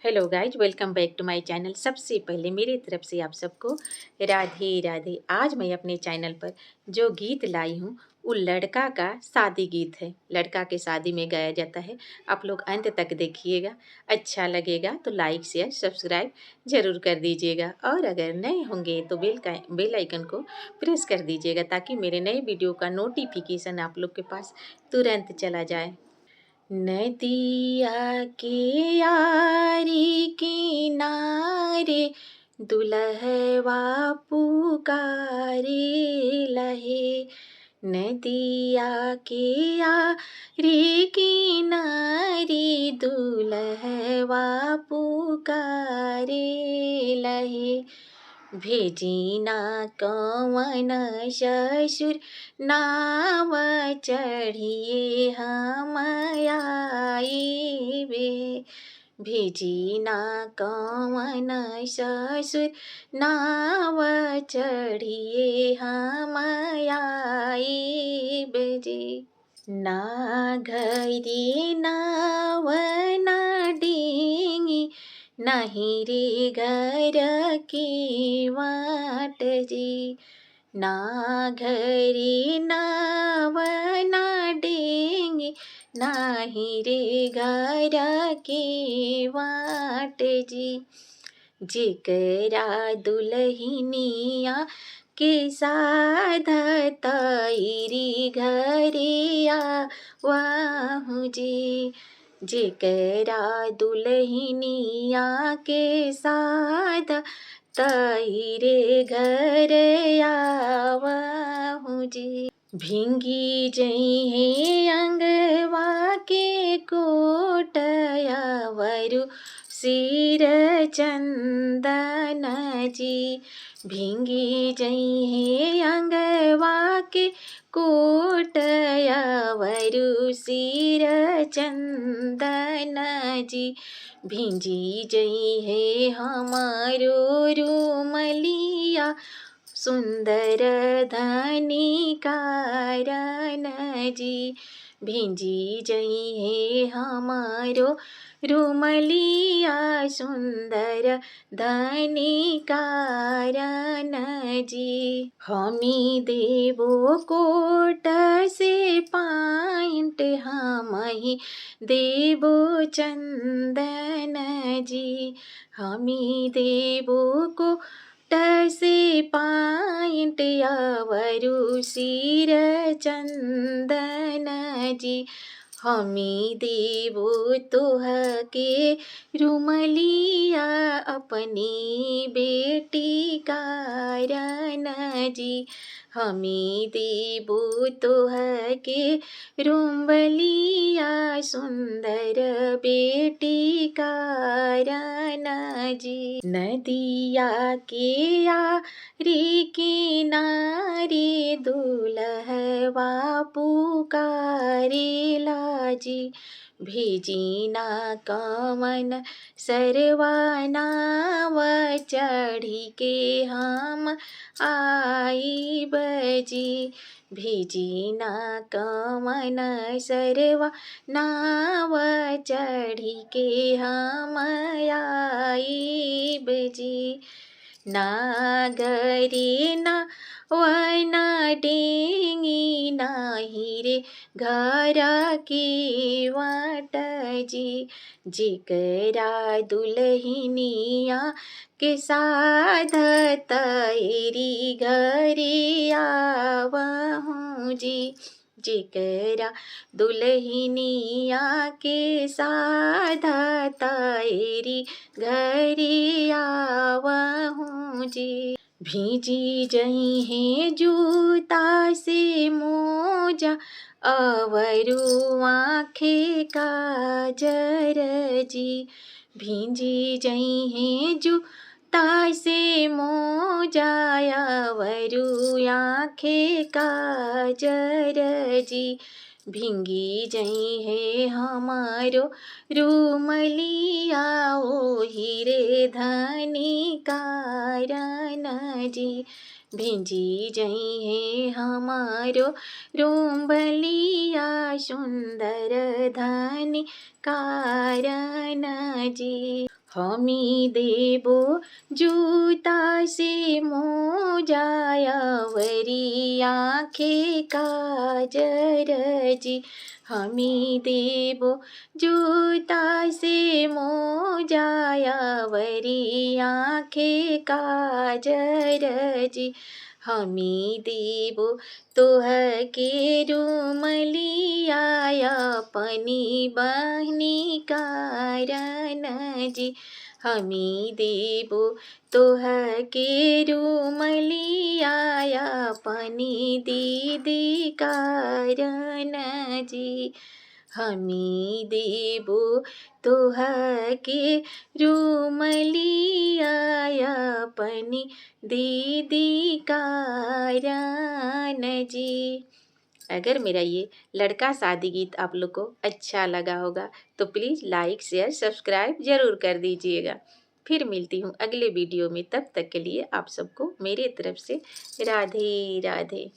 Hello guys, welcome back to my channel. सबसे पहले मेरी तरफ से आप सबको राधे राधे। आज मैं अपने चैनल पर जो गीत लाई हूँ वो लड़का का शादी गीत है। लड़का के शादी में गाया जाता है। आप लोग अंत तक देखिएगा, अच्छा लगेगा तो लाइक शेयर सब्सक्राइब ज़रूर कर दीजिएगा। और अगर नए होंगे तो बेल आइकन को प्रेस कर दीजिएगा ताकि मेरे नए वीडियो का नोटिफिकेशन आप लोग के पास तुरंत चला जाए। नदिया के यारी किनारे दुल्हवा पुकारे लहे। नदिया के यारी किनारे दुल्हवा पुकारे लहे। भेजी ना कवन ससुर नाव चढ़िए हम आइबे। भेजी ना कवन ससुर नाव चढ़िए हम आइबे जी। ना घरी नाव ना डेंगी नहीं रे घर की वाट जी। ना घरी नाव ना डेंगी नाही रे घर की वाट जी। जेकरा दुल्हनिया के साध तैरी घरिया वाहू जी। जेकरा दुल्हनिया के साध तैरे घर आवाहू जी। भिंगी जइहे अंगवा के कोटया वरु सिर चंदन जी। भिंगी जइहे अंगवा के कोटया वरु सिर चंदन जी। भिंजी जइहे हमारो रूमलिया सुंदर धनी कारण जी। भिंजी जइहे हमारो रूमलिया सुंदर धनी कारण जी। हमी देवो कोट से पाइंट हमही देवो चंदन जी। हमी देवो को से पाइंट यावरु सिर चंदन जी। हमी देवो तोह के रुमलिया अपनी बेटी कारण जी। हमी देवो तोह के रुमलिया सुंदर बेटी कारण जी। नदिया के यारी किनारे दुल्हवा पुकारे लाजी। भेजी ना कवन सरवा नाव चढ़ी के हम आइब जी। भेजी ना कवन सरवा नाव चढ़ी के हम आइब जी। ना घरी ना वना डेंगी नाही रे घर की वाट जी। जेकरा दुल्हनिया के साध तैरी घरी आवहूँ जी। जेकरा दुल्हनिया के साध तैरी घरी आवहूँ जी। भीजी जइहे जूता से मोजा अवरु आँखे काजर जी। भीजी जइहे जूता से मोजा अवरु आँखे काजर जी। भिंगी जइहे हमारो रूमलिया ओही रे धनी कारण जी। भिंजी जइहे हमारो रूमलिया सुंदर धनी कारण जी। हमी देबो जूता से मोजाया वरी आँखें काजर जी। हमी देबो जूता से मोजाया वरी आँखें काजर जी। हमी देबो तोह के रूमलियाया पनी बहनी कारण जी। हमी देबो तोह के रूमलियाया पनी दीदी कारण जी। हमी देबो तोह के रूमलियाया पनी दीदी कारण जी। अगर मेरा ये लड़का शादी गीत आप लोग को अच्छा लगा होगा तो प्लीज़ लाइक शेयर सब्सक्राइब ज़रूर कर दीजिएगा। फिर मिलती हूँ अगले वीडियो में, तब तक के लिए आप सबको मेरे तरफ से राधे राधे।